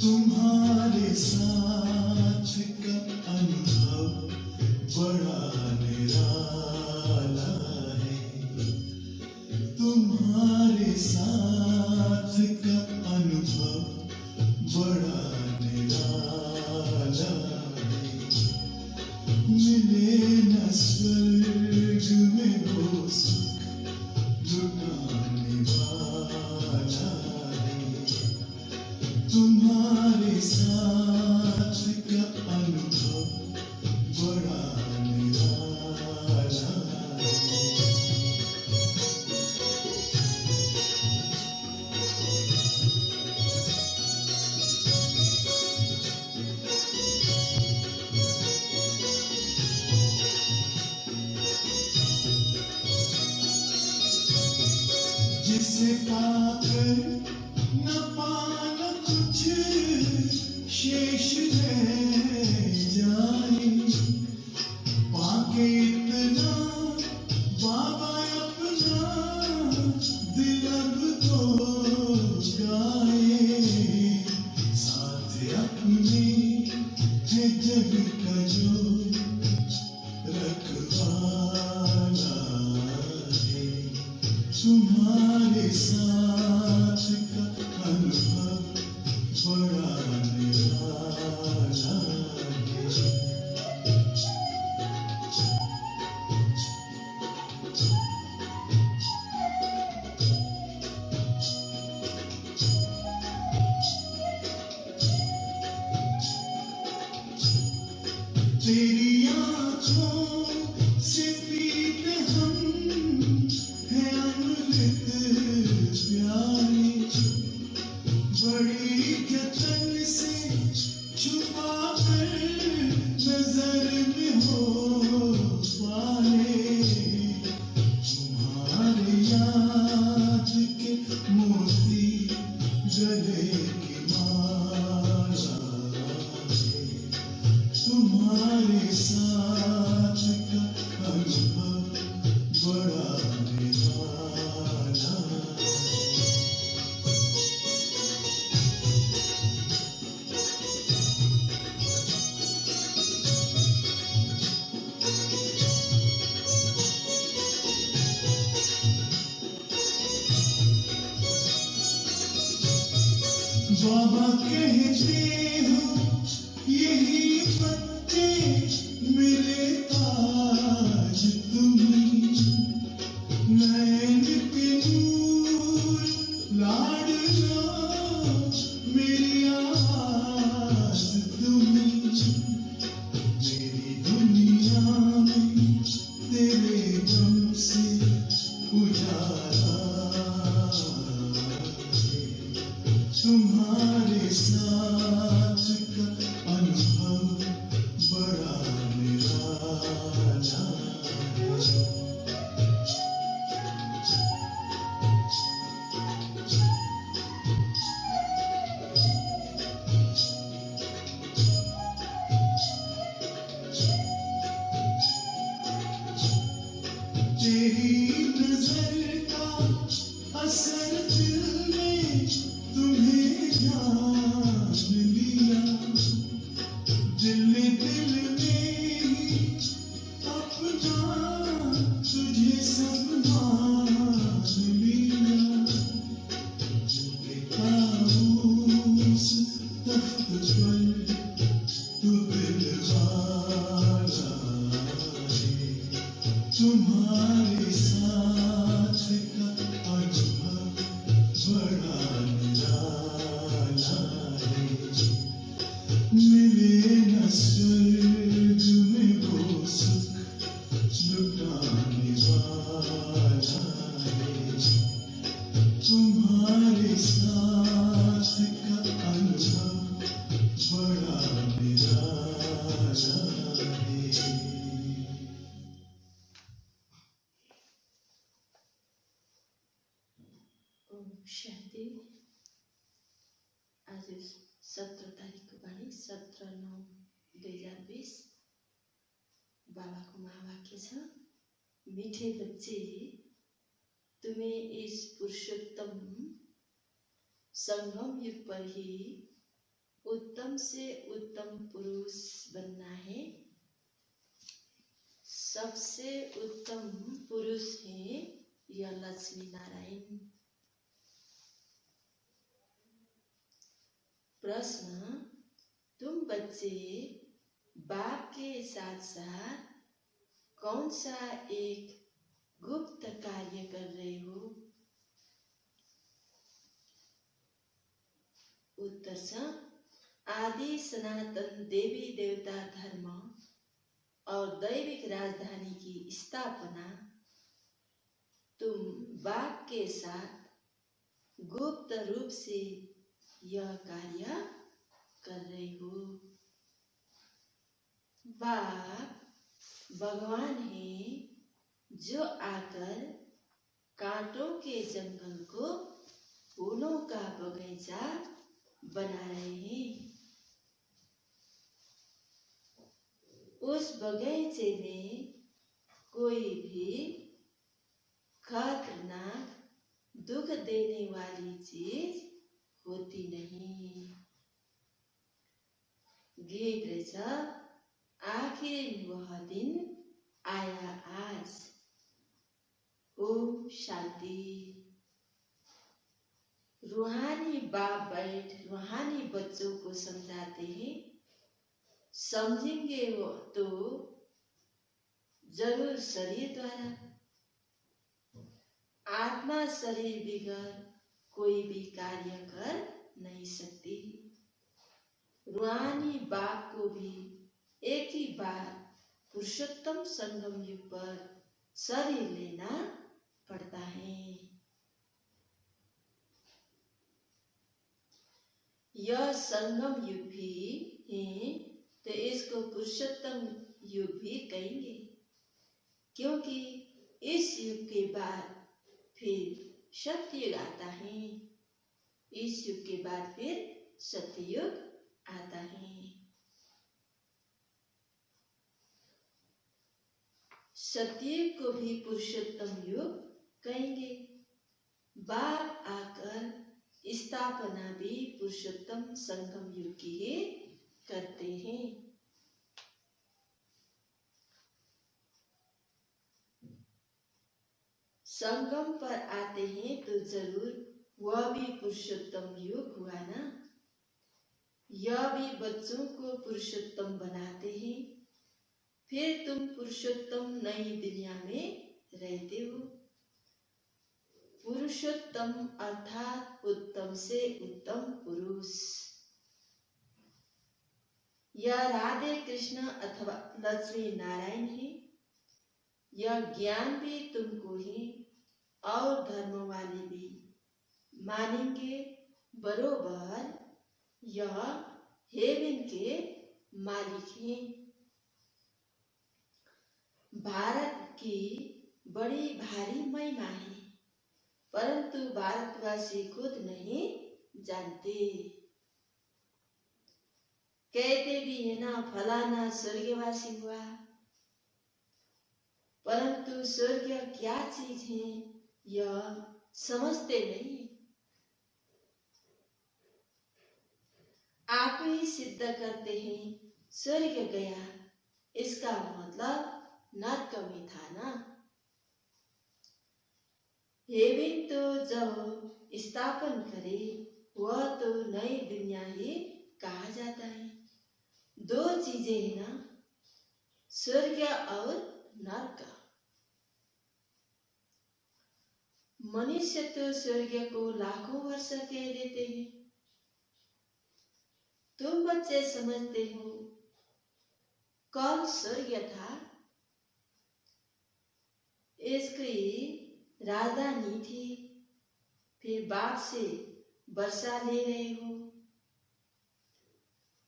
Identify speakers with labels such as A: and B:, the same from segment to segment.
A: तुम्हारे साथ का अनुभव बड़ा निराला है। तुम्हारे साथ का अनुभव बड़ा निराला है। मिले न स्वर्ग में वो सुख लुटाने वाला है। तुम्हारे साथ का अनुभव बड़ा निराला है। जिसे पाकर न पाना कुछ शेष रह जाए, पाके इतना बाबा अपना दिल अब तो गाए। साथ अपने है जग का जो रखवाला है। तुम्हारे साथ का अनुभव बड़ा निराला है। तेरी आँखों से पीते हम है अमृत प्यारे। बड़ी जतन से छुपा कर नजर में हो पाए। तुम्हारे याद के मोती गले की माला है। तुम्हारे साथ का अनुभव बड़ा निराला है। बाबा कहते हो यही बच्चे मेरे ताज तुम्हें। नैन के नूर लाडलो मेरी आवाज तुम्हें। मेरी दुनिया में तेरे गम से उजाला है। तुम्हारे साथ का अनुभव बड़ा निराला है। तेरी नजर का असर दिल में तुम्हें जान लिया। दिल ने दिल में ही अपना तुझे सब मान लिया। उस तख्त पर तू दिल वाला है। तुम्हारे साथ का अनुभव बड़ा निराला है। मिले न स्वर्ग में वो सुख लुटाने वाला है। तुम्हारे साथ का अनुभव बड़ा निराला है।
B: ओम शांति। आज 17 तारिक को बाणी 17/9/2020 बाबा को महावाक्य छ, मीठे बच्चे तुम्हें इस पुरुषोत्तम संगम युग पर ही उत्तम से उत्तम पुरुष बनना है। सबसे उत्तम पुरुष है यह लक्ष्मी नारायण। प्रश्न, तुम बच्चे बाप के साथ साथ कौन सा एक गुप्त कार्य कर रहे हो? उत्तर स, आदि सनातन देवी देवता धर्म और दैविक राजधानी की स्थापना तुम बाप के साथ गुप्त रूप से यह कार्य कर रहे हो। बाप भगवान है जो आकर कांटों के जंगल को फूलों का बगीचा बना रहे हैं। उस बगीचे में कोई भी खतरनाक दुख देने वाली चीज होती नहीं। गीत रहेछ, आखिर वह दिन आया आज। ओम शांति। रूहानी बाप बैठ रूहानी बच्चों को समझाते हैं। समझेंगे वो तो जरूर शरीर द्वारा। आत्मा शरीर बिगर कोई भी कार्य कर नहीं सकती। रूहानी बाप को भी एक ही बार पुरुषोत्तम संगम युग पर शरीर लेना पड़ता है। यह संगम युग भी है तो इसको पुरुषोत्तम युग भी कहेंगे, क्योंकि इस युग के बाद फिर सत्ययुग आता है। इस युग के बाद फिर सत्ययुग आता है। सत्ययुग को भी पुरुषोत्तम युग कहेंगे। बाप आकर स्थापना भी पुरुषोत्तम संगम युग की ही करते हैं। संगम पर आते हैं तो जरूर वह भी पुरुषोत्तम युग हुआ ना। यह भी बच्चों को पुरुषोत्तम बनाते हैं। फिर तुम पुरुषोत्तम नई दुनिया में रहते हो। पुरुषोत्तम अर्थात उत्तम से उत्तम पुरुष। यह राधे कृष्ण अथवा लक्ष्मी नारायण है। यह ज्ञान भी तुमको ही और धर्म वाले भी मानेंगे बरोबर। यह हेवन के मालिक हैं। भारत की बड़ी भारी महिमा है, परंतु भारतवासी खुद नहीं जानते। कहते भी है ना, फलाना स्वर्गवासी हुआ, परंतु स्वर्ग क्या चीज है यह समझते नहीं। आप ही सिद्ध करते हैं स्वर्ग गया, इसका मतलब नरक में था ना। हेवन तो जब स्थापन करे वह तो नई दुनिया ही कहा जाता है। दो चीजें है ना, स्वर्ग और नरक। मनुष्य तो स्वर्ग को लाखों वर्ष कह देते हैं। तुम बच्चे समझते हो कल स्वर्ग था, इसकी राजधानी थी, फिर बाप से वर्षा ले रहे हो।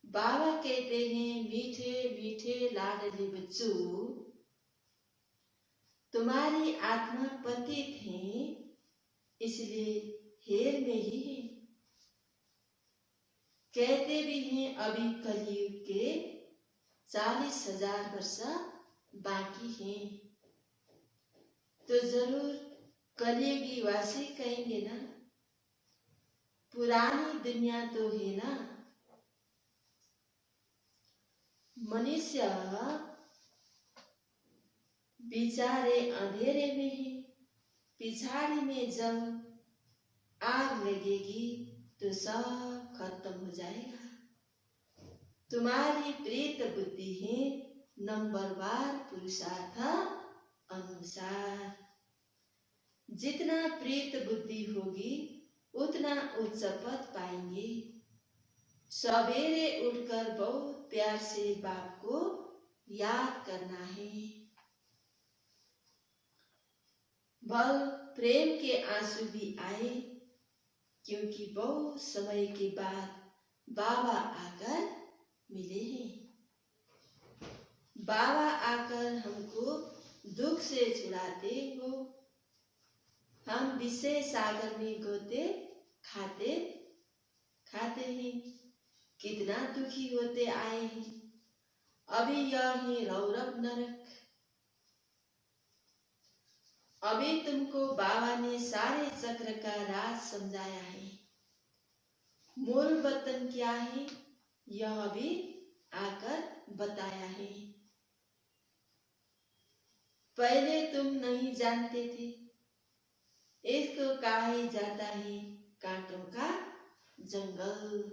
B: बाबा कहते हैं मीठे मीठे लाडले बच्चों, तुम्हारी आत्मा पतित है, इसलिए हेर में ही है। कहते भी हैं अभी कलयुग के 40,000 वर्ष बाकी हैं, तो जरूर कलयुगी वासी कहेंगे ना। पुरानी दुनिया तो है ना, मनुष्य बेचारे अंधेरे में है। पिछाड़ी में जब आग लगेगी तो सब खत्म हो जाएगा। तुम्हारी प्रेत बुद्धि है नंबरवार पुरुषार्थ अनुसार। जितना प्रेत बुद्धि होगी उतना उच्च पद पाएंगे। सवेरे उठकर बहुत प्यार से बाप को याद करना है। भल प्रेम के आंसू भी आए, क्योंकि बहुत समय के बाद बाबा आकर मिले हैं। बाबा आकर हमको दुख से छुड़ाते हो। हम विषय सागर में गोते खाते हैं। कितना दुखी होते आए हैं। अभी यह है रौरव नरक। अभी तुमको बाबा ने सारे चक्र का राज समझाया है। मूल वतन क्या है यह भी आकर बताया है। पहले तुम नहीं जानते थे। इसको कहा जाता है कांटों का जंगल।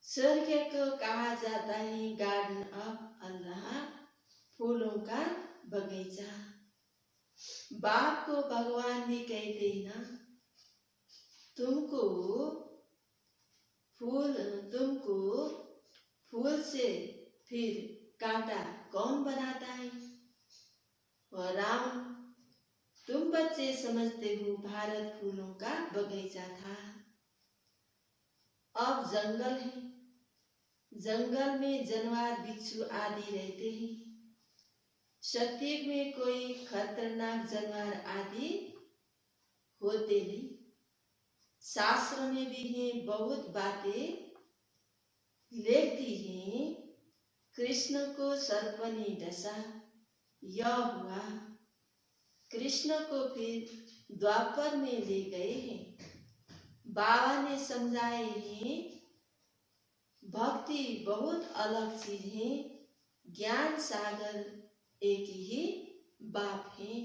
B: स्वर्ग को कहा जाता है गार्डन ऑफ अल्लाह, फूलों का बगीचा। बाप को भगवान भी कहते हैं ना, तुमको फूल से फिर कांटा कौन बनाता है। और राम, तुम बच्चे समझते हो भारत फूलों का बगीचा था। अब जंगल है। जंगल में जानवर बिच्छू आदि रहते हैं। सत्युग में कोई खतरनाक जानवर आदि होते नहीं। शास्त्र में भी है बहुत बातें लिखती हैं। कृष्ण को सर्प ने डसा, यह हुआ। कृष्ण को फिर द्वापर में ले गए हैं। बाबा ने समझाए हैं भक्ति बहुत अलग चीज है। ज्ञान सागर एक ही बाप है।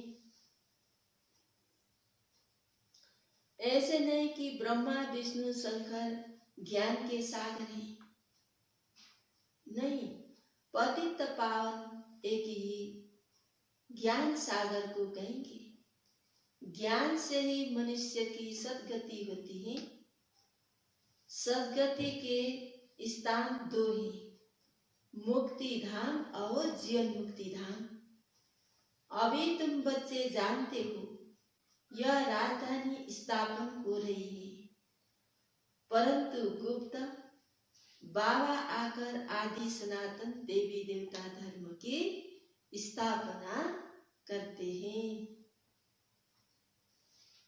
B: ऐसे नहीं कि ब्रह्मा विष्णु शंकर ज्ञान के सागर हैं। नहीं, पतित पावन एक ही ज्ञान सागर को कहेंगे। ज्ञान से ही मनुष्य की सद्गति होती है। सद्गति के स्थान दो ही, मुक्ति धाम और जीवन मुक्ति धाम। अभी तुम बच्चे जानते हो यह राजधानी स्थापन हो रही है, परंतु गुप्त बाबा आकर आदि सनातन देवी देवता धर्म की स्थापना करते हैं।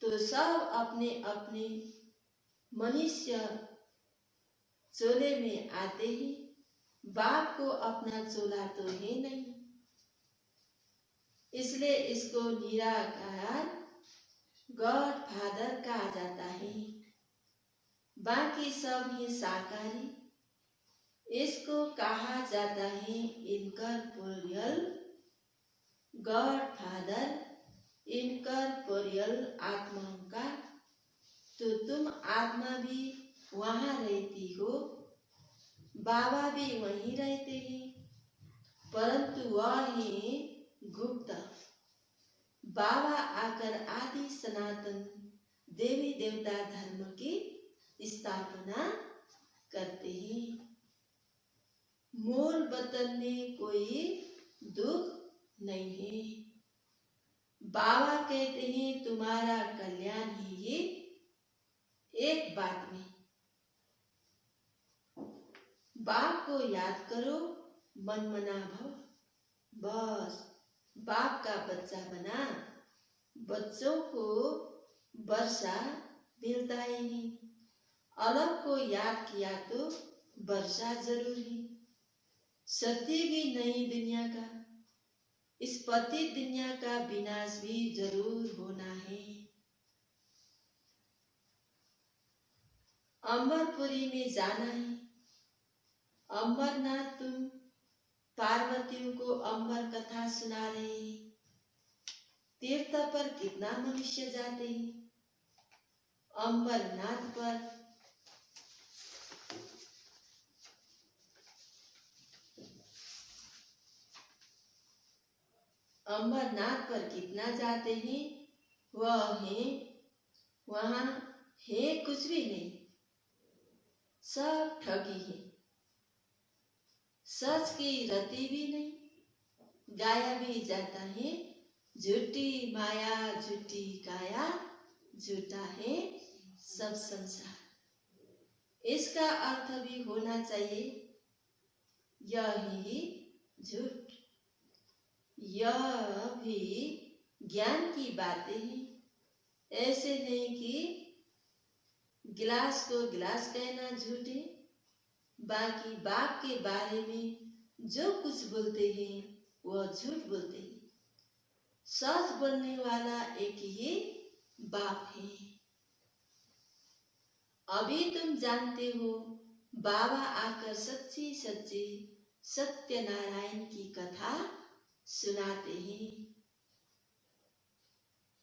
B: तो सब अपने अपने मनुष्य चोले में आते हैं। बाप को अपना चोला तो है नहीं, इसलिए इसको निराकार गॉड फादर कहा जाता है। बाकी सब ही साकारी। इसको कहा जाता है इनकॉर्पोरियल गॉड फादर, इनकॉर्पोरियल आत्माओं का। तो तुम आत्मा भी वहां रहती हो, बाबा भी वहीं रहते हैं, परंतु वह है गुप्त। बाबा आकर आदि सनातन देवी देवता धर्म की स्थापना करते हैं। मूल वतन में कोई दुख नहीं है। बाबा कहते हैं तुम्हारा कल्याण ही एक बात में। बाप को याद करो, मन मना भव। बस बाप का बच्चा बना। बच्चों को वर्षा मिलता ही नहीं। अलग को याद किया तो वर्षा जरूर ही। सत्य की नई दुनिया का, इस पतित दुनिया का विनाश भी जरूर होना है। अमरपुरी में जाना है। अमरनाथ तुम पार्वतियों को अमर कथा सुना रहे हैं। तीर्थ पर कितना मनुष्य जाते हैं, अमरनाथ पर कितना जाते हैं, वह है वहां है कुछ भी नहीं, सब ठगी है, सच की रति भी नहीं, गाया भी जाता है झूठी माया झूठी काया, झूठा है सब संसार। इसका अर्थ भी होना चाहिए यह ही झूठ। यह भी ज्ञान की बातें हैं। ऐसे नहीं कि गिलास को गिलास कहना झूठ है, बाकी बाप के बारे में जो कुछ बोलते हैं वह झूठ बोलते हैं। सच बोलने वाला एक ही बाप है। अभी तुम जानते हो बाबा आकर सच्ची सच्ची सत्यनारायण की कथा सुनाते हैं।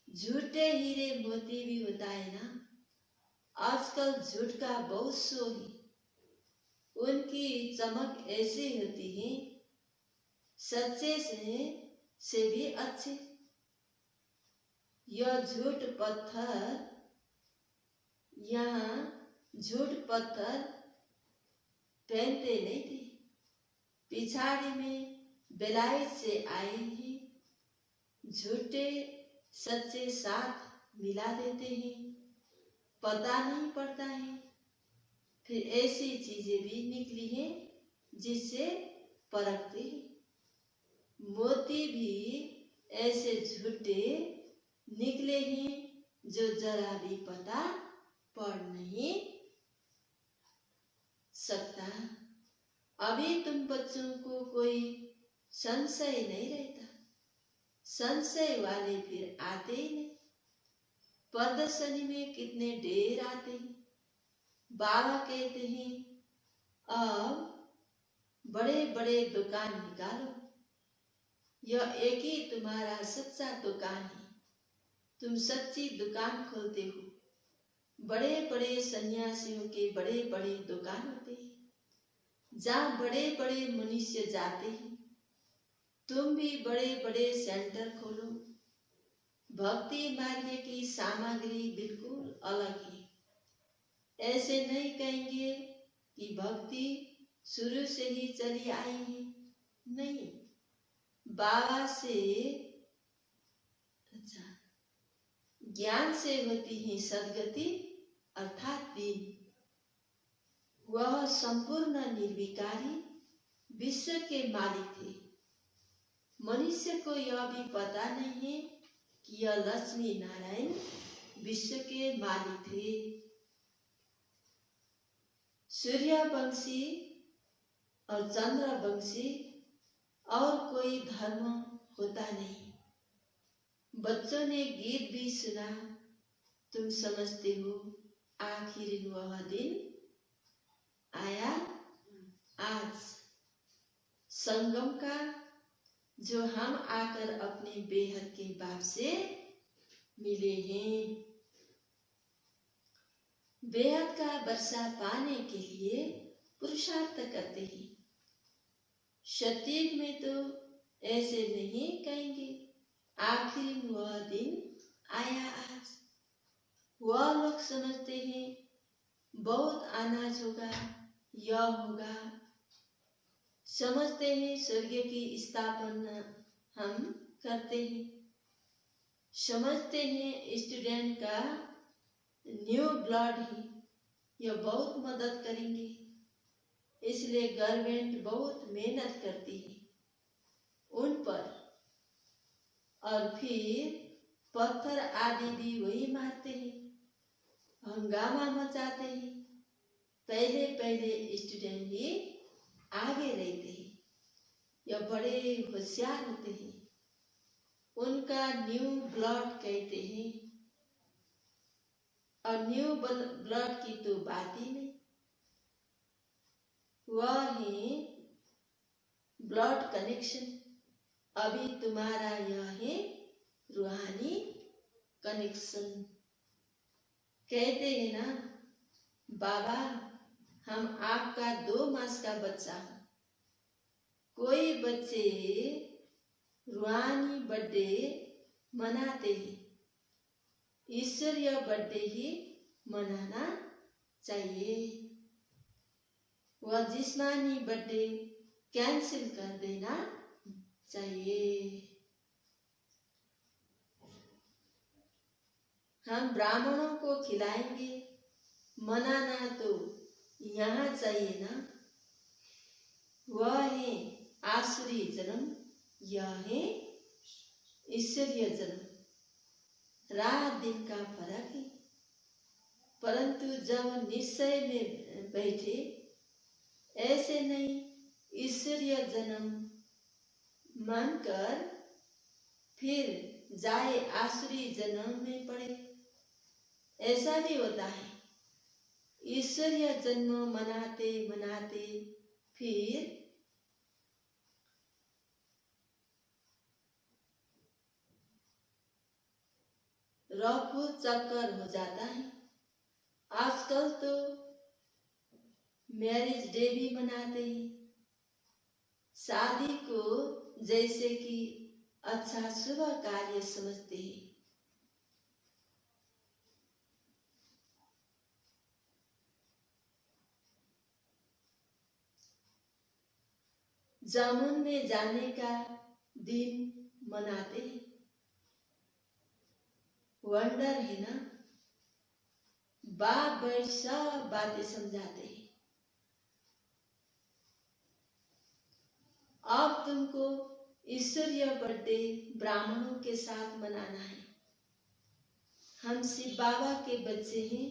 B: झूठे हीरे मोती भी होता है ना, आजकल झूठ का बहुत शो है। उनकी चमक ऐसी होती है, सच्चे से भी अच्छे। यह झूठ पत्थर, यहाँ झूठ पत्थर पहनते नहीं थे, पिछाड़ी में बेलायत से आए हैं। झूठे सच्चे साथ मिला देते हैं, पता नहीं पड़ता है। फिर ऐसी चीजें भी निकली हैं जिससे परखते हैं। मोती भी ऐसे झूठे निकले हैं जो जरा भी पता पड़ नहीं सकता। अभी तुम बच्चों को कोई संशय नहीं रहता, संशय वाले फिर आते ही नहीं। प्रदर्शनी में कितने ढेर आते हैं। बाबा कहते हैं अब बड़े बड़े दुकान निकालो, यह एक ही तुम्हारा सच्चा दुकान है। तुम सच्ची दुकान खोलते हो। बड़े बड़े सन्यासियों के बड़े बड़े दुकान होते हैं, जहाँ बड़े बड़े मनुष्य जाते हैं। तुम भी बड़े बड़े सेंटर खोलो। भक्ति मार्ग की सामग्री बिल्कुल अलग है। ऐसे नहीं कहेंगे कि भक्ति शुरू से ही चली आई है, नहीं। बाबा से ज्ञान से होती है सदगति अर्थात दीन। वह संपूर्ण निर्विकारी विश्व के मालिक थे। मनुष्य को यह भी पता नहीं है कि यह लक्ष्मी नारायण विश्व के मालिक थे। सूर्यवंशी और चंद्रवंशी और कोई धर्म होता नहीं। बच्चों ने गीत भी सुना, तुम समझते हो आखिर वह दिन आया आज संगम का, जो हम आकर अपने बेहद के बाप से मिले हैं। बेहद का वर्षा पाने के लिए पुरुषार्थ करते हैं। सतयुग में तो ऐसे नहीं कहेंगे आखिर वह दिन आया आज। वह लोग समझते हैं बहुत अनाज होगा, यह होगा। समझते हैं स्वर्ग की स्थापना हम करते हैं। समझते हैं स्टूडेंट का न्यू ब्लड है, यह बहुत मदद करेंगे। इसलिए गवर्नमेंट बहुत मेहनत करती है उन पर। और फिर पत्थर आदि भी वही मारते हैं, हंगामा मचाते हैं। पहले पहले स्टूडेंट ही आगे रहते हैं, यह बड़े होशियार होते हैं। उनका न्यू ब्लड कहते हैं। और न्यू ब्लड की तो बात ही नहीं। वह है ब्लड कनेक्शन। अभी तुम्हारा यह है रूहानी कनेक्शन। कहते हैं ना, बाबा हम आपका 2 मास का बच्चा हूं। कोई बच्चे रूहानी बर्थडे मनाते हैं, ईश्वरीय बर्थडे ही मनाना चाहिए। वह जिस्मानी बर्थडे कैंसिल कर देना चाहिए। हम ब्राह्मणों को खिलाएंगे, मनाना तो यहाँ चाहिए ना। वह है आसुरी जन्म, यह है ईश्वरीय जन्म। रात दिन का फर्क है, परंतु जब निश्चय में बैठे, ऐसे नहीं ईश्वरीय जन्म मानकर फिर जाए आसुरी जन्म में पड़े, ऐसा भी होता है। ईश्वरीय जन्म मनाते मनाते फिर रफू चक्कर हो जाता है। आजकल तो मैरिज डे भी मनाते हैं, शादी को जैसे कि अच्छा शुभ कार्य समझते हैं। जामुन में जाने का दिन मनाते हैं। वंडर है ना, बाप बैठ सब बातें समझाते हैं। अब तुमको ईश्वरीय बर्थडे ब्राह्मणों के साथ मनाना है। हम शिव बाबा के बच्चे हैं,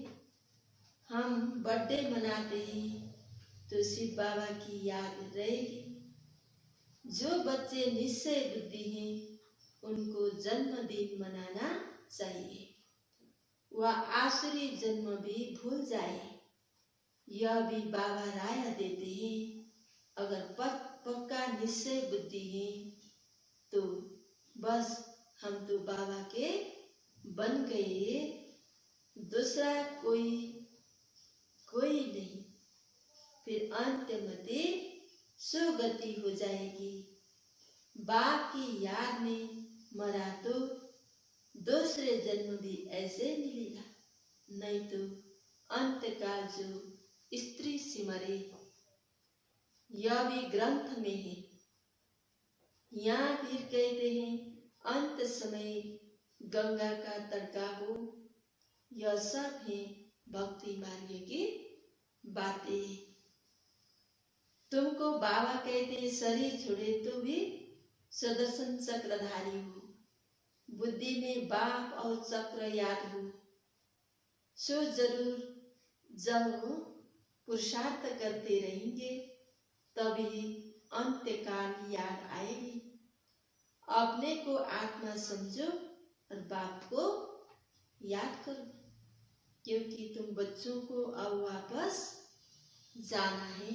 B: हम बर्थडे मनाते हैं तो शिव बाबा की याद रहेगी। जो बच्चे निश्चय बुद्धि हैं उनको जन्मदिन मनाना चाहिए। वह आसुरी जन्म भी भूल जाए, यह भी बाबा राय देते हैं। अगर पक्का निश्चय बुद्धि है तो बस हम तो बाबा के बन गए, दूसरा कोई नहीं। फिर अंतमति सुगति हो जाएगी। बाप की याद में मरा तो दूसरे जन्म भी ऐसे मिलेगा, नहीं तो अंतकाल जो स्त्री सिमरे, यह भी ग्रंथ में है। यहाँ फिर कहते हैं अंत समय गंगा का तड़का हो। यह सब है भक्ति मार्ग की बातें। तुमको बाबा कहते हैं शरीर छोड़े तो भी सुदर्शन चक्रधारी हो, बुद्धि में बाप और चक्र याद हो। सो जरूर जब पुरुषार्थ करते रहेंगे तभी अंत्यकाल याद आएगी। अपने को आत्मा समझो और बाप को याद करो, क्योंकि तुम बच्चों को अब वापस जाना है।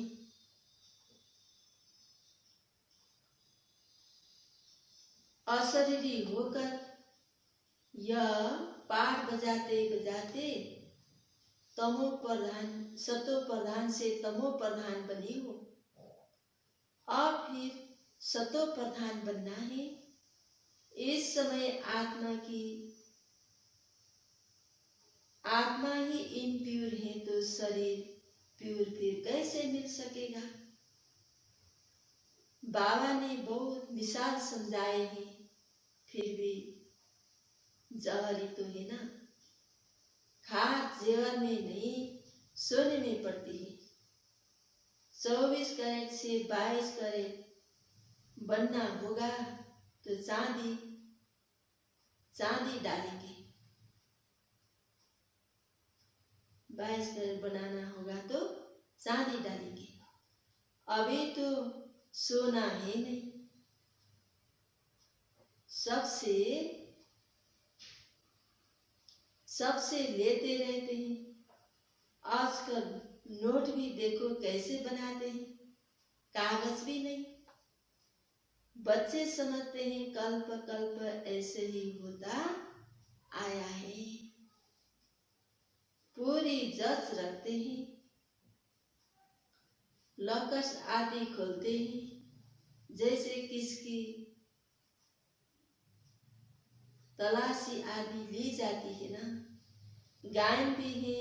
B: अशरीरी होकर यह पाठ बजाते बजाते तमो प्रधान सतो प्रधान से तमो प्रधान बनी हो। अब फिर सतो प्रधान बनना है। इस समय आत्मा ही इम्प्योर है तो शरीर प्योर फिर कैसे मिल सकेगा। बाबा ने बहुत मिसाल समझाए हैं, फिर भी जहर ही तो है ना। खाद जेवर में नहीं सोने में पड़ती है। 24 कैरेट से 22 कैरेट बनना होगा तो चांदी डालेंगे। 22 कैरेट बनाना होगा तो चांदी डालेंगे। अभी तो सोना है नहीं, सबसे लेते रहते हैं। आजकल नोट भी देखो कैसे बनाते हैं, कागज भी नहीं। बच्चे समझते हैं कल्प कल्प ऐसे ही होता आया है। पूरी जच रखते हैं, लॉकर्स आदि खोलते हैं, जैसे किसकी तलाशी आदि ली जाती है ना। गायन भी है,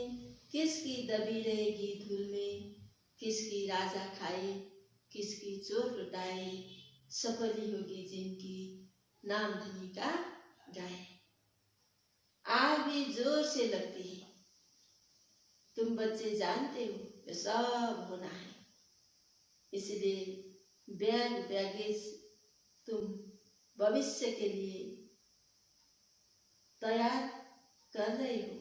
B: किसकी दबी रहेगी धूल में, किसकी राजा खाए, किसकी चोर लुटाए, सफली होगी जिनकी नाम धनी का गाए। आग भी जोर से लगती है, तुम बच्चे जानते हो ये सब होना है। इसलिए बैग बैगेज तुम भविष्य के लिए तैयार कर रहे हो।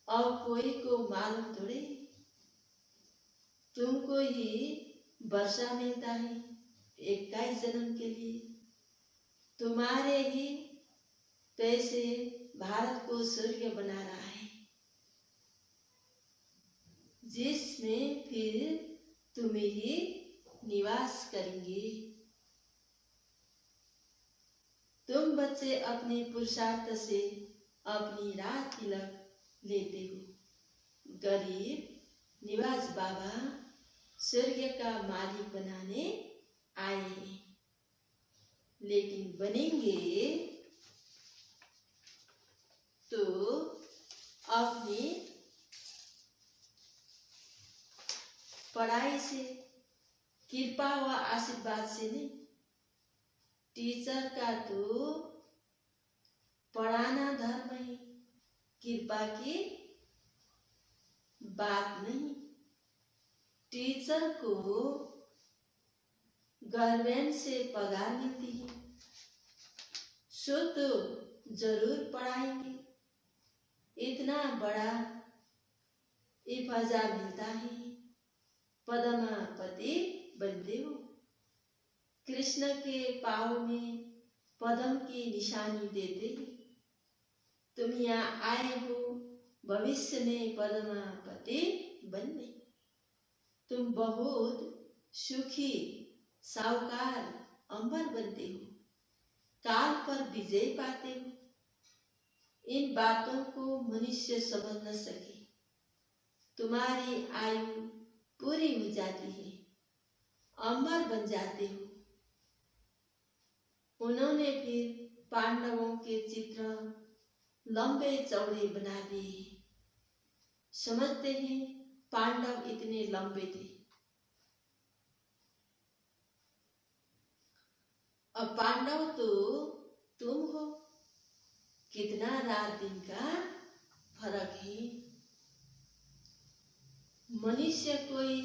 B: और कोई को मालूम थोड़े, तुमको ही वर्षा मिलता है 21 जन्म के लिए। तुम्हारे ही पैसे भारत को स्वर्ग बना रहा है, जिसमें फिर तुम ही निवास करेंगे। तुम बच्चे अपने पुरुषार्थ से अपनी राह तिलक लेते हो। गरीब निवास बाबा स्वर्ग का मालिक बनाने आए हैं, लेकिन बनेंगे तो अपनी पढ़ाई से, कृपा व आशीर्वाद से नहीं। टीचर का तो पढ़ाना धर्म है, कृपा की बात नहीं। टीचर को गवर्नमेंट से पगार मिलती है, सो तो जरूर पढ़ाएंगे। इतना बड़ा इफाजा मिलता है, पद्मापति बनते हो। कृष्ण के पाँव में पद्म की निशानी देते हैं। तुम यहाँ आए हो भविष्य में पद्मापति बनने। तुम बहुत सुखी साहूकार अंबर बनते हो, काल पर विजय पाते हो। इन बातों को मनुष्य समझ न सके, तुम्हारी आयु पूरी हो जाती है, अमर बन जाते हो। उन्होंने फिर पांडवों के चित्र लंबे चौड़े बना दिए। समझते हैं पांडव इतने लंबे थे। अब पांडव तो तुम हो, कितना रात दिन का फर्क है। मनुष्य कोई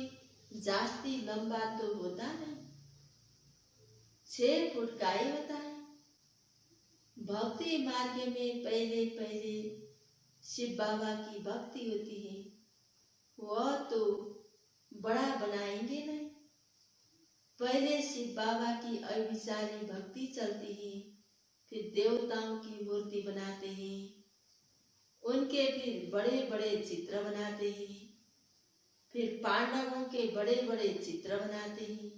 B: जास्ती लंबा तो होता नहीं, 6 फुट का ही होता है। भक्ति मार्ग में पहले पहले शिव बाबा की भक्ति होती है, वह तो बड़ा बनाएंगे नहीं। पहले शिव बाबा की अविचारी भक्ति चलती है, फिर देवताओं की मूर्ति बनाते हैं, उनके फिर बड़े बड़े चित्र बनाते हैं, फिर पांडवों के बड़े बड़े चित्र बनाते हैं।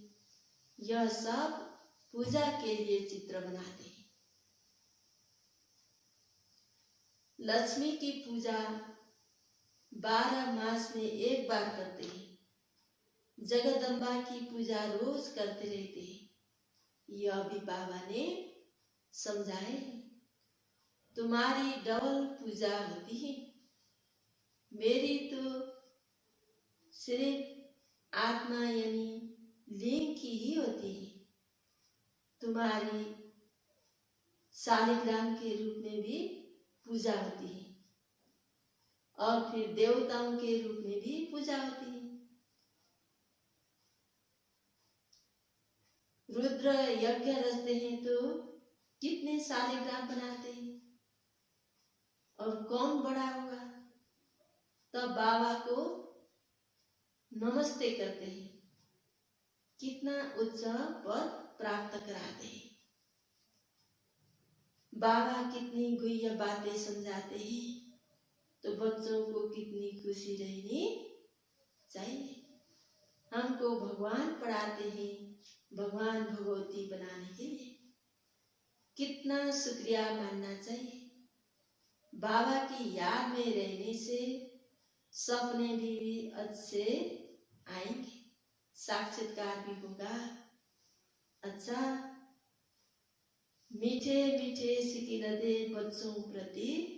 B: यह सब पूजा के लिए चित्र बनाते हैं। लक्ष्मी की पूजा 12 मास में एक बार करते हैं। जगदम्बा की पूजा रोज करते रहते हैं। यह भी बाबा ने समझाए हैं। तुम्हारी डबल पूजा होती है, मेरी तो सिर्फ आत्मा यानी लिंग की ही होती है। तुम्हारी शालिग्राम के रूप में भी पूजा होती है, और फिर देवताओं के रूप में भी पूजा होती है। रुद्र यज्ञ रचते हैं तो कितने शालिग्राम बनाते हैं, और कौन बड़ा होगा तब बाबा को नमस्ते करते हैं, कितना उच्च पद प्राप्त कराते हैं। बाबा कितनी गुह्य बातें समझाते हैं, तो बच्चों को कितनी खुशी रहनी चाहिए। हमको भगवान पढ़ाते हैं भगवान भगवती बनाने के लिए। कितना शुक्रिया मानना चाहिए। बाबा की याद में रहने से सपने भी अच्छे आएंगे, साक्षात्कार भी होगा। अच्छा, मीठे मीठे सिकिनदे बच्चों प्रति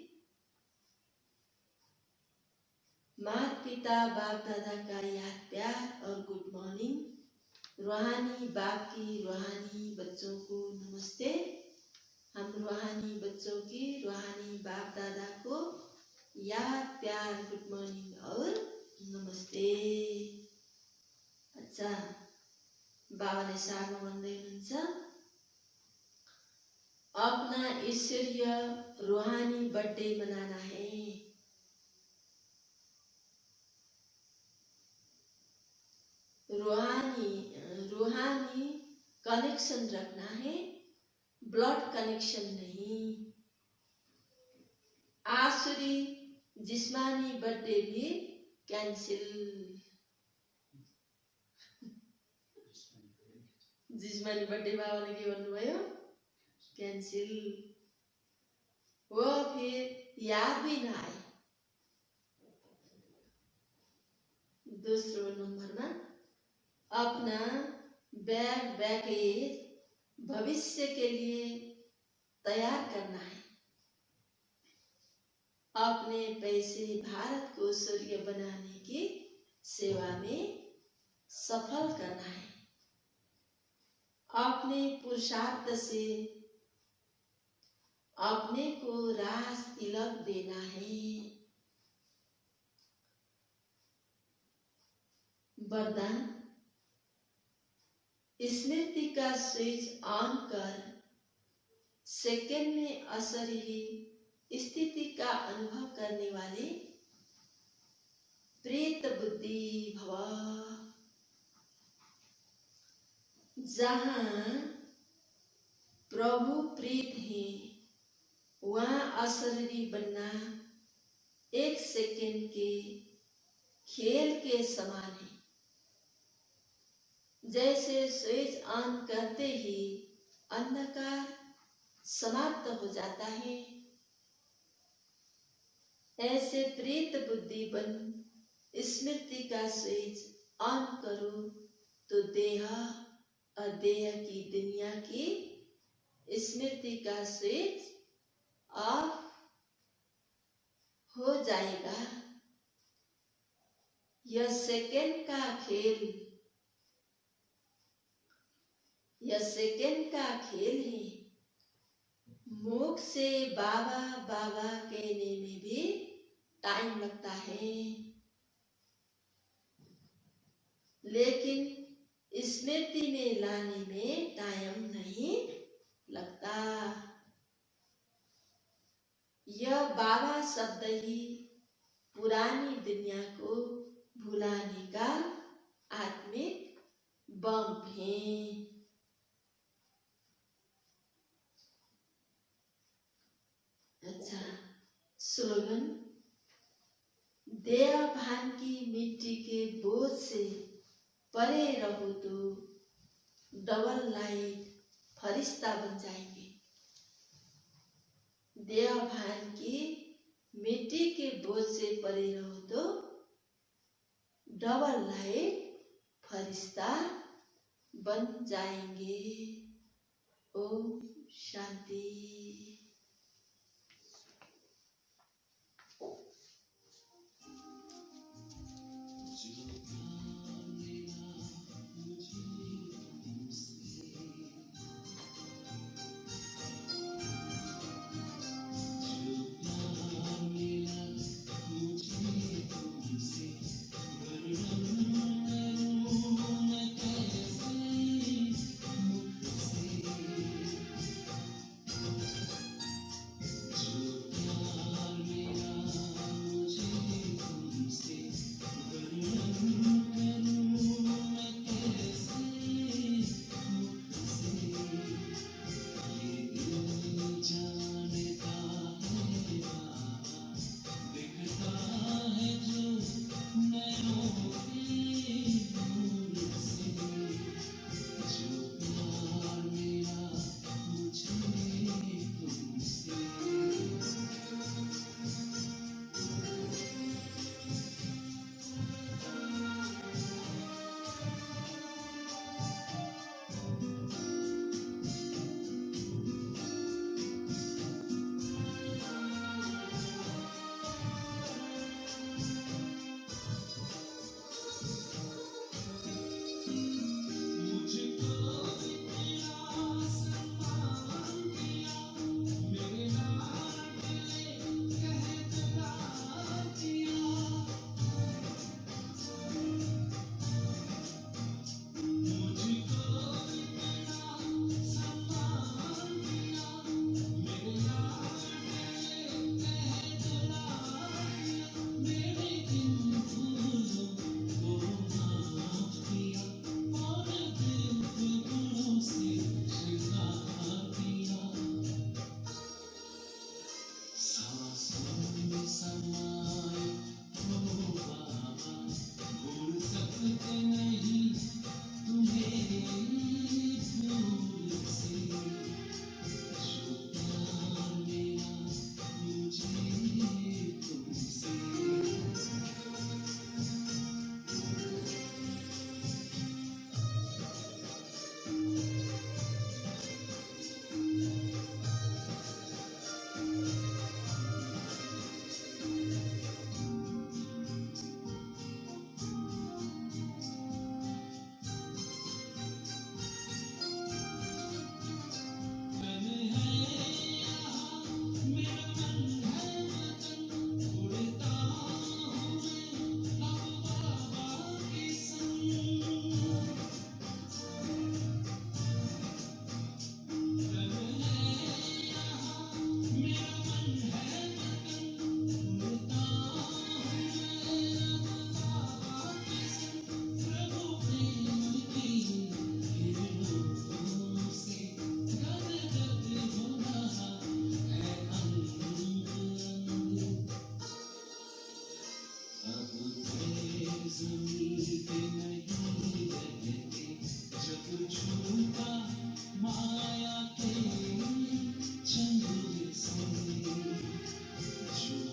B: माता पिता बाप दादा का याद प्यार और गुड मॉर्निंग। रूहानी बाप की रूहानी बच्चों को नमस्ते। हम रूहानी बच्चों की रूहानी बाप दादा को याद प्यार गुड मॉर्निंग और नमस्ते। अच्छा, बाबाले सार्न भन्दै हुनुहुन्छ अपना ईश्वरीय रूहानी बर्थडे मनाना है। रूहानी कनेक्शन रखना है, ब्लड कनेक्शन नहीं। आसुरी जिस्मानी बर्थडे भी कैंसिल। जिस्मानी बर्थडे बाबाले के भन्नुभयो कैंसिल। वो फिर याद भी ना आए। दूसरो नंबरमा अपना बैगेज भविष्य के लिए तैयार करना है। अपने पैसे भारत को स्वर्गीय बनाने की सेवा में सफल करना है। अपने पुरुषार्थ से अपने को राज तिलक देना है। वरदान, स्मृति का स्विच ऑन कर सेकंड में अशरीरी स्थिति का अनुभव करने वाले प्रीत बुद्धि भव। जहाँ प्रभु प्रीत है वहाँ अशरीरी बनना एक सेकंड के खेल के समान है। जैसे स्विच ऑन करते ही अंधकार समाप्त हो जाता है, ऐसे प्रीत बुद्धि बन स्मृति का स्विच ऑन करो तो देह और देह की दुनिया की स्मृति का स्विच ऑफ हो जाएगा। यह सेकंड का खेल है। मुख से बाबा बाबा कहने में भी टाइम लगता है, लेकिन स्मृति में लाने में टाइम नहीं लगता। यह बाबा शब्द ही पुरानी दुनिया को भुलाने का आत्मिक बम है। अच्छा, स्लोगन, देह भान की मिट्टी के बोझ से परे रहो तो डबल लाइट फरिश्ता बन जाएंगे। देह भान की मिट्टी के बोझ से परे रहो तो डबल लाइट फरिश्ता बन जाएंगे। ओम शांति।
A: अब वे जमीन पे नहीं रहते, जब छूटा माया के चंद्र से, जो